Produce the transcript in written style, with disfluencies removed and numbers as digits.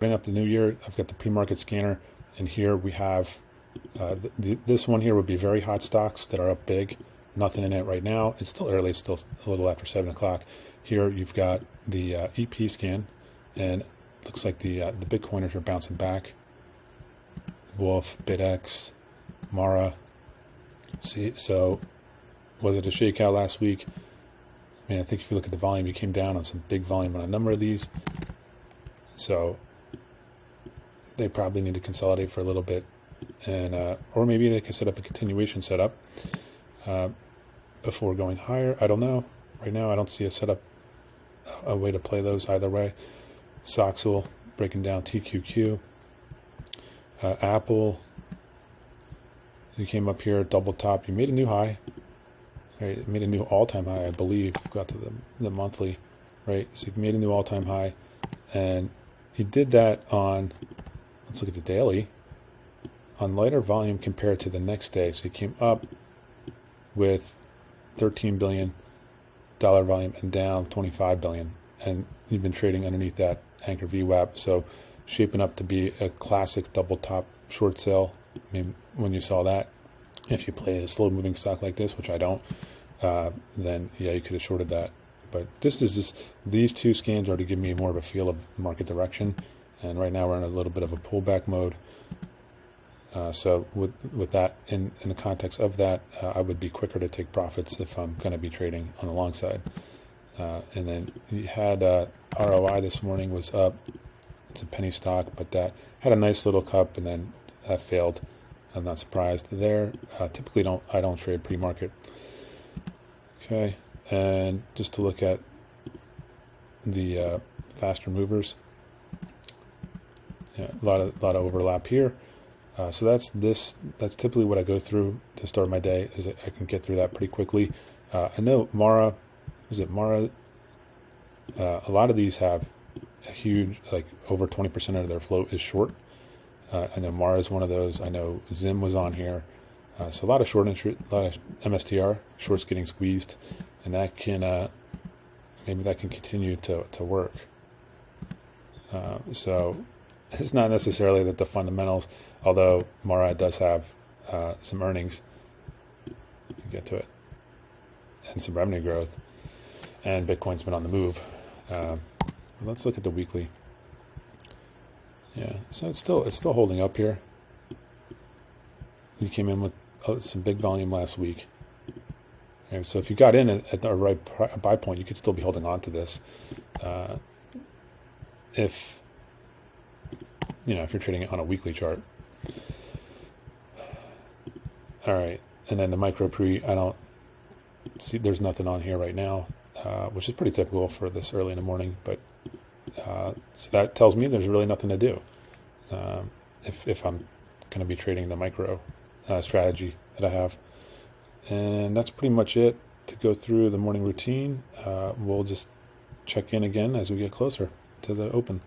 Starting up the new year, I've got the pre-market scanner, and here we have this one here would be very hot stocks that are up big. Nothing in it right now. It's still early. It's still a little after 7 o'clock. Here you've got the EP scan, and looks like the Bitcoiners are bouncing back. Wolf, BitX, Mara. See, so was it a shakeout last week? I mean, I think if you look at the volume, you came down on some big volume on a number of these. So they probably need to consolidate for a little bit, and or maybe they can set up a continuation setup before going higher. I don't know. Right now, I don't see a setup, a way to play those either way. Soxel breaking down TQQ. Apple, you came up here, double top. You made a new high. Right, it made a new all-time high, I believe. Got to the monthly, right? So you made a new all-time high, and you did that on, let's look at the daily, on lighter volume compared to the next day. So you came up with $13 billion volume and down $25 billion, and you've been trading underneath that anchor VWAP. So shaping up to be a classic double top short sale. I mean, when you saw that, if you play a slow moving stock like this, which I don't, then yeah, you could have shorted that. But these two scans are to give me more of a feel of market direction, and right now we're in a little bit of a pullback mode. So with that in the context of that, I would be quicker to take profits if I'm going to be trading on the long side. And then you had ROI this morning was up. It's a penny stock, but that had a nice little cup, and then that failed. I'm not surprised there. Typically I don't trade pre-market. Okay, and just to look at the faster movers, yeah, a lot of overlap here. So that's typically what I go through to start my day. Is I can get through that pretty quickly. I know Mara, Mara? A lot of these have a huge, like over 20% of their float is short. I know Mara is one of those. I know Zim was on here. So a lot of short interest, a lot of MSTR shorts getting squeezed, and that can maybe that can continue to work. So it's not necessarily that the fundamentals, although Mara does have some earnings, if you get to it, and some revenue growth, and Bitcoin's been on the move. Let's look at the weekly. Yeah, so it's still holding up here. You came in with some big volume last week. Okay, so if you got in at the right buy point, you could still be holding on to this. If you're trading it on a weekly chart. All right, and then the micro pre, I don't see. There's nothing on here right now, which is pretty typical for this early in the morning. But so that tells me there's really nothing to do if I'm going to be trading the micro strategy that I have. And that's pretty much it to go through the morning routine. We'll just check in again as we get closer to the open.